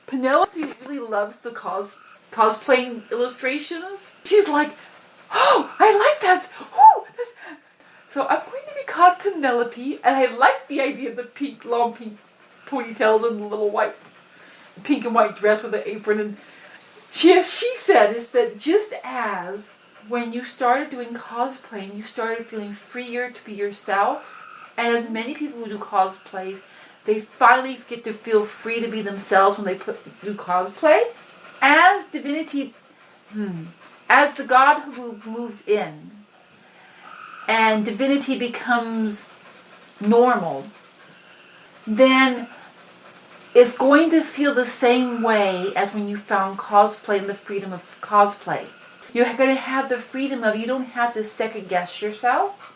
Penelope really loves the cosplaying illustrations. She's like, oh, I like that. Oh, so I'm going to be called Penelope, and I like the idea of the long pink ponytails and the little white, pink and white dress with the apron. And she said is that just as when you started doing cosplaying, you started feeling freer to be yourself, and as many people who do cosplays, they finally get to feel free to be themselves when they do cosplay. As divinity, as the god who moves in, and divinity becomes normal, then it's going to feel the same way as when you found cosplay and the freedom of cosplay. You're going to have the freedom of, you don't have to second guess yourself,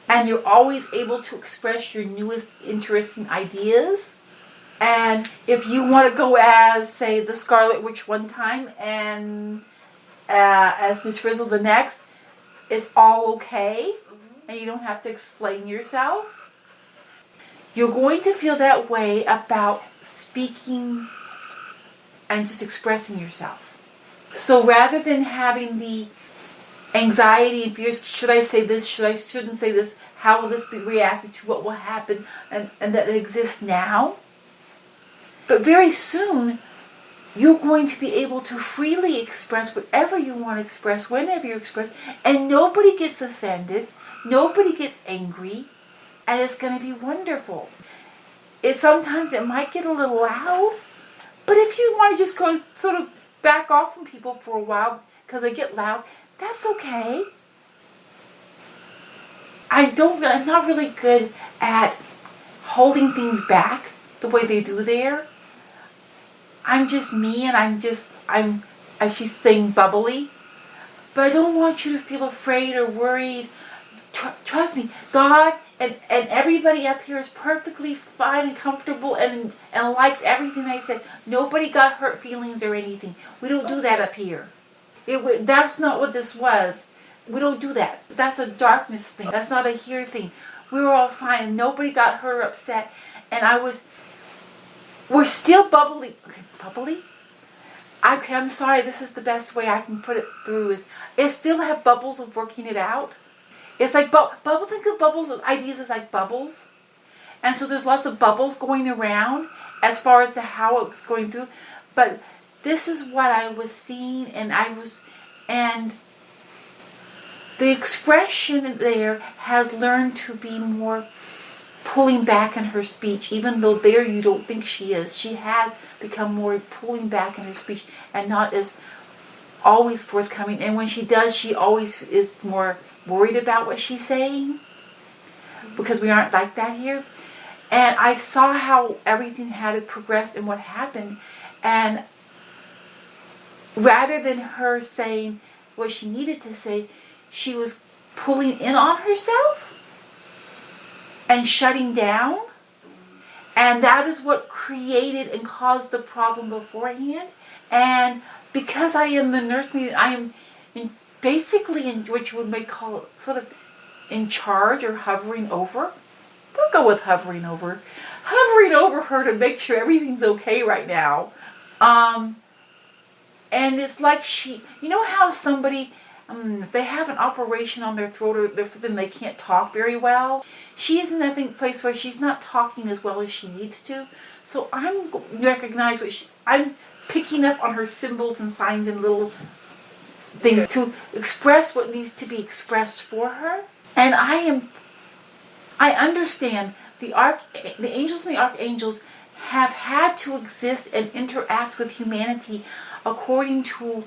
and you're always able to express your newest interesting ideas. And if you want to go as, say, the Scarlet Witch one time and as Miss Frizzle the next, it's all okay, and you don't have to explain yourself. You're going to feel that way about speaking and just expressing yourself. So rather than having the anxiety and fears, should I say this, shouldn't say this, how will this be reacted to, what will happen, and that it exists now. But very soon, you're going to be able to freely express whatever you want to express, whenever you express, and nobody gets offended, nobody gets angry, and it's going to be wonderful. Sometimes it might get a little loud, but if you want to just go sort of back off from people for a while because they get loud, that's okay. I'm not really good at holding things back the way they do there. I'm just me, and I'm, as she's saying, bubbly. But I don't want you to feel afraid or worried. Trust me, God and everybody up here is perfectly fine and comfortable and likes everything I said. Nobody got hurt feelings or anything. We don't do that up here. That's not what this was. We don't do that. That's a darkness thing. That's not a here thing. We were all fine, and nobody got hurt or upset. And we're still bubbly. Okay, bubbly? I'm sorry, this is the best way I can put it through. Is it still have bubbles of working it out? It's like bubbles. Think of bubbles, ideas as like bubbles. And so there's lots of bubbles going around as far as to how it's going through. But this is what I was seeing, and the expression there has learned to be more pulling back in her speech, even though there you don't think she is. She had become more pulling back in her speech and not as always forthcoming. And when she does, she always is more worried about what she's saying, because we aren't like that here. And I saw how everything had to progress and what happened. And rather than her saying what she needed to say, she was pulling in on herself and shutting down. And that is what created and caused the problem beforehand. And because I am the nurse, I am basically in what you would call sort of in charge or hovering over. We'll go with hovering over. Hovering over her to make sure everything's okay right now. And it's like you know how somebody, they have an operation on their throat or there's something they can't talk very well. She is in that place where she's not talking as well as she needs to. So I'm picking up on her symbols and signs and little things to express what needs to be expressed for her. And I understand the angels and the archangels have had to exist and interact with humanity according to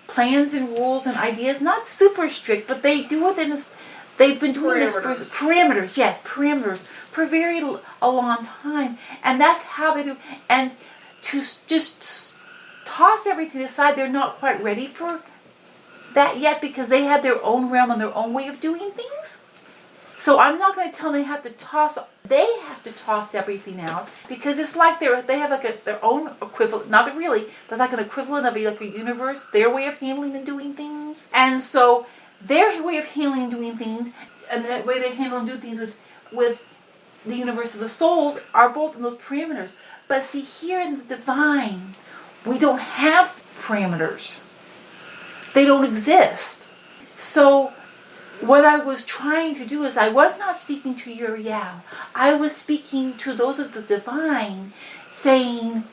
plans and rules and ideas, not super strict, but they do within this. They've been doing this for parameters for a long time, and that's how they do. And to just toss everything aside, they're not quite ready for that yet, because they have their own realm and their own way of doing things. So I'm not going to tell them they have to toss everything out, because it's like they have like their own equivalent, not really, but like an equivalent of like a universe, their way of handling and doing things. And so their way of handling and doing things, and the way they handle and do things with the universe of the souls, are both in those parameters. But see, here in the divine, we don't have parameters. They don't exist. So what I was trying to do is, I was not speaking to Uriel. I was speaking to those of the divine, saying,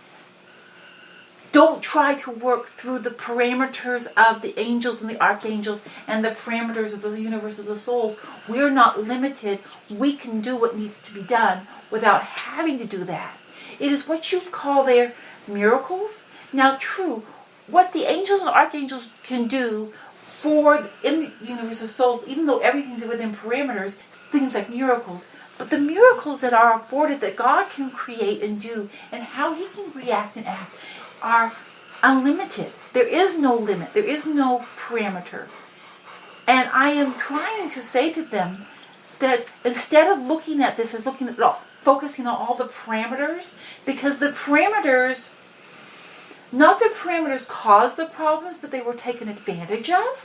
don't try to work through the parameters of the angels and the archangels and the parameters of the universe of the souls. We're not limited. We can do what needs to be done without having to do that. It is what you call their miracles. Now, true, what the angels and the archangels can do in the universe of souls, even though everything's within parameters, things like miracles. But the miracles that are afforded, that God can create and do, and how He can react and act, are unlimited. There is no limit. There is no parameter. And I am trying to say to them that instead of looking at this as focusing on all the parameters, because the parameters, not the parameters cause the problems, but they were taken advantage of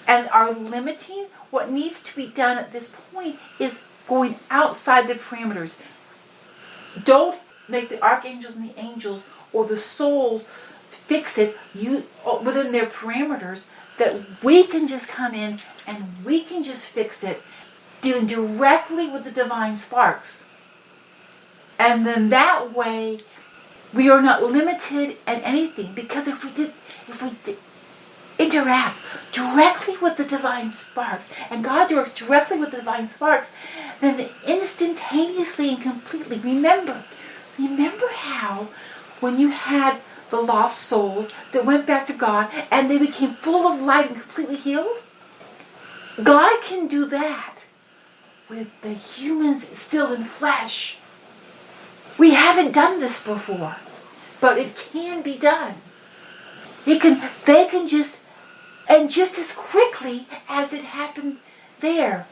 and are limiting. What needs to be done at this point is going outside the parameters. Don't make the archangels and the angels or the souls fix it within their parameters, that we can just come in and we can just fix it, dealing directly with the divine sparks. And then that way we are not limited in anything, because if we did interact directly with the divine sparks, and God works directly with the divine sparks, then instantaneously and completely, remember how when you had the lost souls that went back to God and they became full of light and completely healed? God can do that with the humans still in flesh. We haven't done this before, but it can be done. They can just as quickly as it happened there,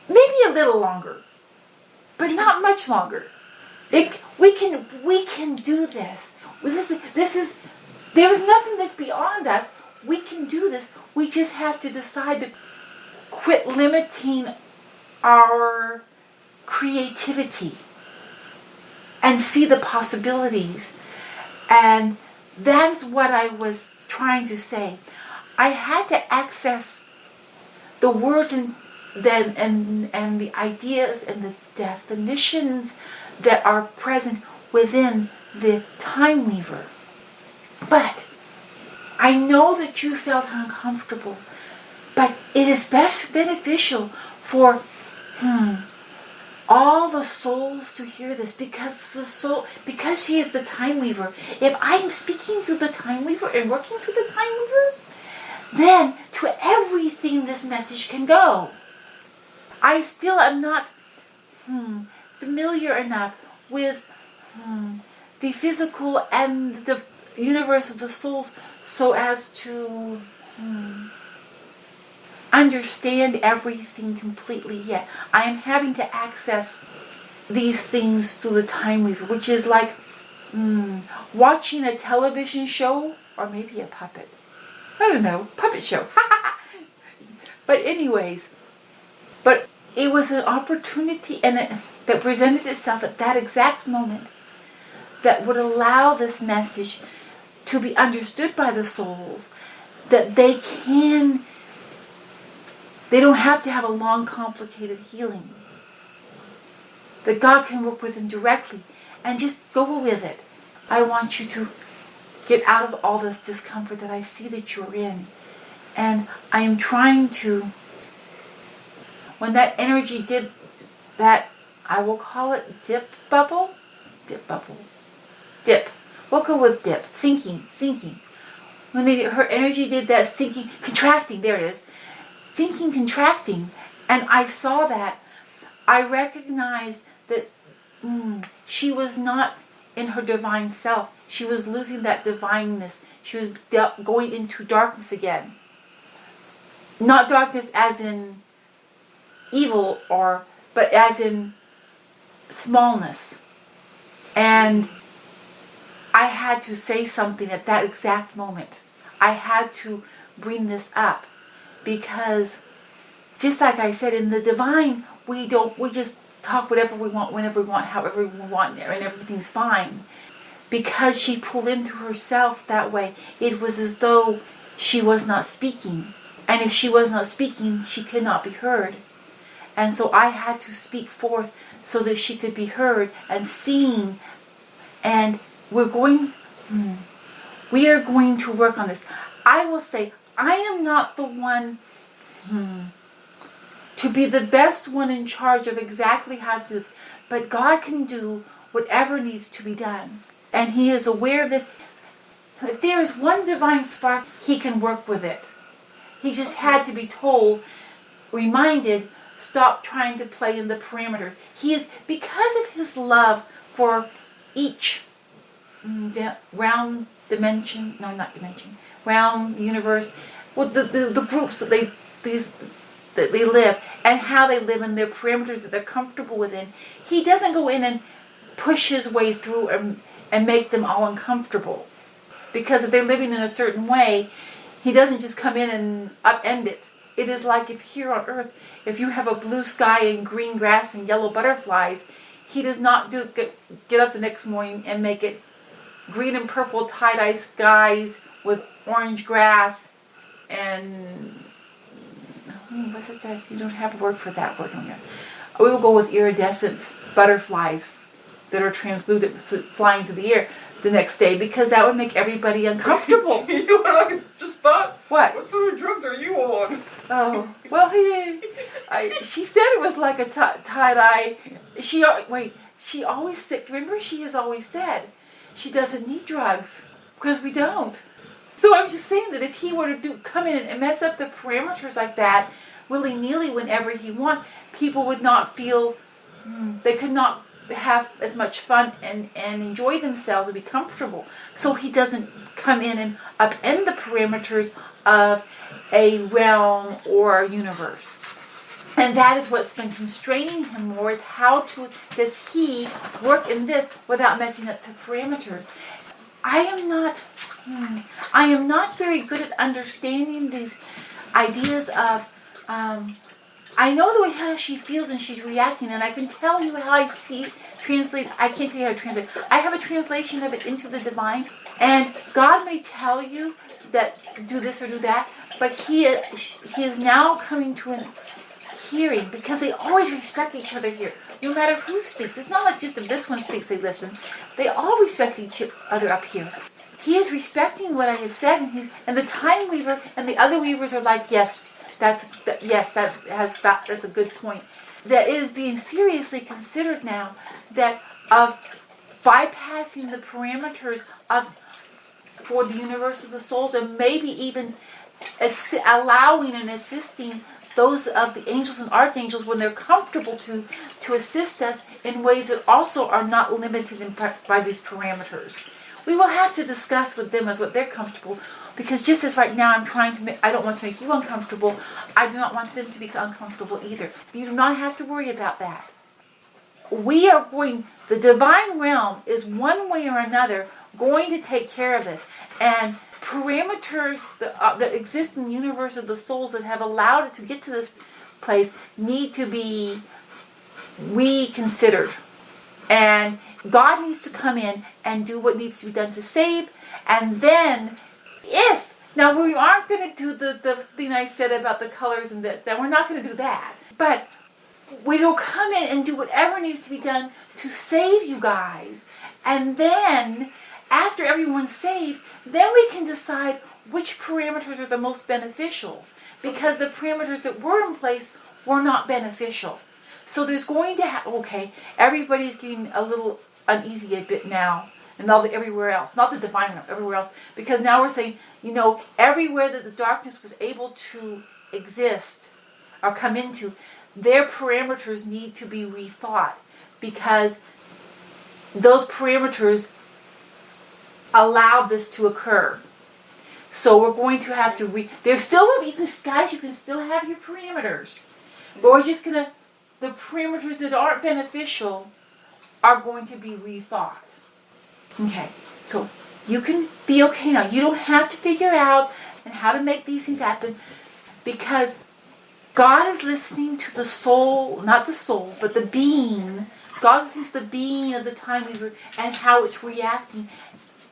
maybe a little longer, but not much longer. We can do this. There is nothing that's beyond us. We can do this. We just have to decide to quit limiting our creativity and see the possibilities. And that's what I was trying to say. I had to access the words and the ideas and the definitions that are present within the Time Weaver. But I know that you felt uncomfortable, but it is best beneficial for all the souls to hear this, because she is the Time Weaver. If I'm speaking through the Time Weaver and working through the Time Weaver, then to everything this message can go. I still am not familiar enough with the physical and the universe of the souls so as to understand everything completely yet. I am having to access these things through the Time Weaver, which is like watching a television show, or maybe a puppet. I don't know, puppet show. But anyways, it was an opportunity that presented itself at that exact moment that would allow this message to be understood by the souls, that they don't have to have a long, complicated healing. That God can work with them directly and just go with it. I want you to get out of all this discomfort that I see that you're in. And I am trying to, when that energy did that, I will call it dip. We'll go with dip. Sinking. When her energy did that sinking, contracting, there it is. Sinking, contracting. And I saw that. I recognized that she was not in her divine self. She was losing that divineness. She was going into darkness again. Not darkness as in evil, but as in smallness. And I had to say something at that exact moment. I had to bring this up, because just like I said, in the divine, we talk whatever we want, whenever we want, however we want, and everything's fine. Because she pulled into herself that way, it was as though she was not speaking. And if she was not speaking, she could not be heard. And so I had to speak forth so that she could be heard and seen. And we are going to work on this. I will say, I am not the one to be the best one in charge of exactly how to do this. But God can do whatever needs to be done. And He is aware of this. If there is one divine spark, He can work with it. He just had to be told, reminded, stop trying to play in the perimeter. He is, because of His love for each realm, dimension, no, not dimension, realm, universe, well, the groups that they live, and how they live in their perimeters that they're comfortable within. He doesn't go in and push His way through and make them all uncomfortable. Because if they're living in a certain way, He doesn't just come in and upend it. It is like if here on earth, if you have a blue sky and green grass and yellow butterflies, He does not get up the next morning and make it green and purple tie-dye skies with orange grass and what's it that? You don't have a word for that word on here. We will go with iridescent butterflies that are translucent flying through the air the next day, because that would make everybody uncomfortable. You know what I just thought? What? What sort of drugs are you on? Oh, well, she said it was like a tie-dye. She always said, remember, she has always said she doesn't need drugs, because we don't. So I'm just saying that if He were to come in and mess up the parameters like that, willy-nilly whenever He wants, people would not feel, they could not have as much fun and enjoy themselves and be comfortable. So He doesn't come in and upend the parameters of a realm or a universe. And that is what's been constraining Him more, is how does He work in this without messing up the parameters. I am not very good at understanding these ideas of, I know the way how she feels and she's reacting, and I can tell you how I translate. I can't tell you how to translate. I have a translation of it into the divine, and God may tell you that do this or do that, but He is now coming to an hearing, because they always respect each other here, no matter who speaks. It's not like just if this one speaks, they listen. They all respect each other up here. He is respecting what I have said, and the time weaver and the other weavers are like, yes, that's a good point. That it is being seriously considered now, that of bypassing the parameters for the universe of the souls, and maybe even allowing and assisting those of the angels and archangels when they're comfortable to assist us in ways that also are not limited by these parameters. We will have to discuss with them as what they're comfortable, because just as right now I don't want to make you uncomfortable, I do not want them to be uncomfortable either. You do not have to worry about that. The divine realm is one way or another going to take care of this. And parameters that exist in the universe of the souls that have allowed it to get to this place need to be reconsidered. And God needs to come in and do what needs to be done to save. And then, now we aren't going to do the thing I said about the colors and that we're not going to do that. But we will come in and do whatever needs to be done to save you guys. And then, after everyone's saved, then we can decide which parameters are the most beneficial. Because the parameters that were in place were not beneficial. So there's going to everybody's getting a little uneasy a bit now. And everywhere else, not the divine, everywhere else. Because now we're saying, everywhere that the darkness was able to exist or come into, their parameters need to be rethought. Because those parameters allowed this to occur. So we're going to have to there still will be, guys, you can still have your parameters. But we're just going to, the parameters that aren't beneficial are going to be rethought. Okay, so you can be okay now. You don't have to figure out and how to make these things happen, because God is listening to the soul, not the soul, but the being. God listens to the being of the time and how it's reacting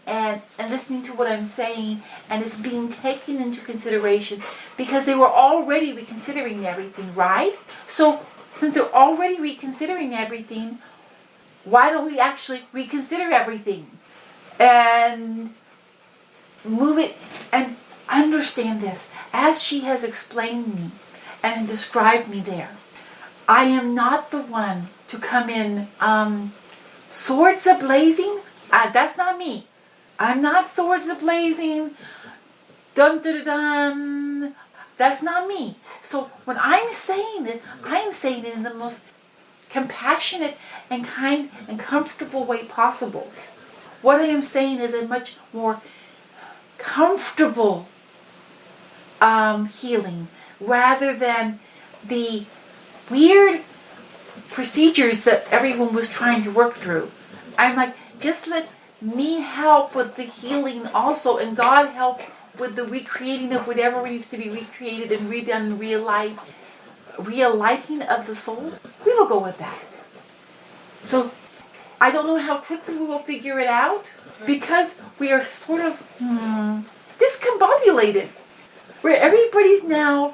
and listening to what I'm saying, and it's being taken into consideration because they were already reconsidering everything, right? So since they're already reconsidering everything, why don't we actually reconsider everything and move it and understand this? As she has explained me and described me there, I am not the one to come in swords a-blazing. That's not me. I'm not swords a-blazing. Dun dun dun dun. That's not me. So when I'm saying this, I'm saying it in the most compassionate and kind and comfortable way possible. What I am saying is a much more comfortable healing rather than the weird procedures that everyone was trying to work through. I'm like, just let me help with the healing also, and God help with the recreating of whatever needs to be recreated and redone and realigning of the soul. We will go with that. So I don't know how quickly we will figure it out because we are sort of discombobulated, where everybody's now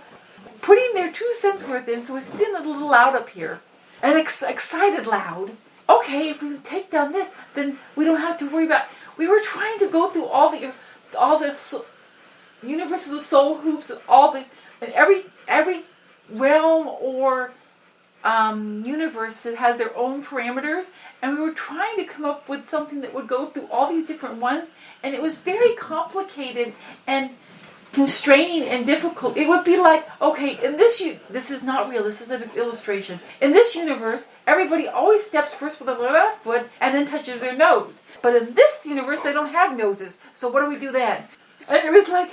putting their 2 cents worth in, so it's getting a little loud up here. And excited loud. Okay, if we take down this, then we don't have to worry about... We were trying to go through all the universal soul hoops, and every realm or universe that has their own parameters, and we were trying to come up with something that would go through all these different ones, and it was very complicated and constraining and difficult. It would be like, okay, this is not real, this is an illustration. In this universe, everybody always steps first with the left foot and then touches their nose. But in this universe, they don't have noses. So what do we do then? And it was like,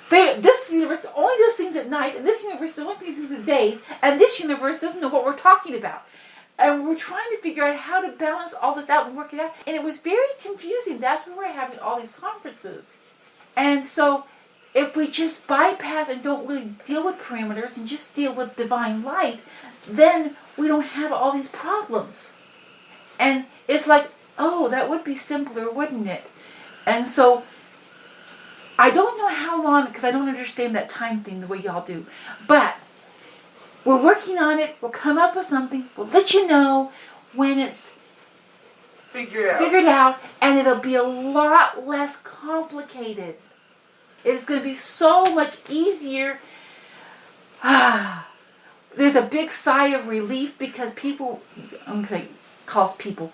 this universe only does things at night, and this universe does only things in the day, and this universe doesn't know what we're talking about. And we're trying to figure out how to balance all this out and work it out. And it was very confusing. That's why we're having all these conferences. And so if we just bypass and don't really deal with parameters and just deal with divine light, then we don't have all these problems. And it's like, oh, that would be simpler, wouldn't it? And so I don't know how long, because I don't understand that time thing the way y'all do. But we're working on it. We'll come up with something. We'll let you know when it's figured out, and it'll be a lot less complicated. It's going to be so much easier. There's a big sigh of relief because people, I'm going to say, calls people,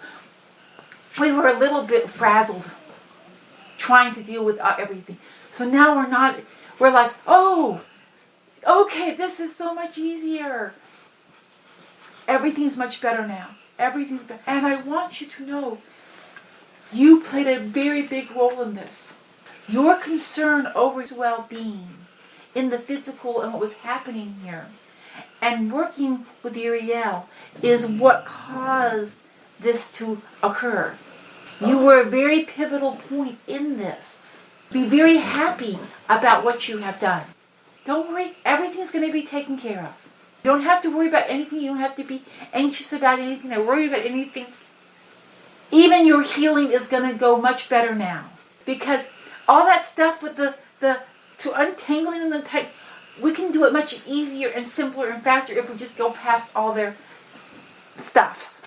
we were a little bit frazzled trying to deal with everything. So now we're like, oh, okay, this is so much easier. Everything's much better now. Everything's better. And I want you to know, you played a very big role in this. Your concern over his well-being in the physical and what was happening here, and working with Uriel, is what caused this to occur. You were a very pivotal point in this. Be very happy about what you have done. Don't worry, everything's going to be taken care of. You don't have to worry about anything. You don't have to be anxious about anything or worry about anything. Even your healing is going to go much better now. Because all that stuff with the untangling and we can do it much easier and simpler and faster if we just go past all their stuffs.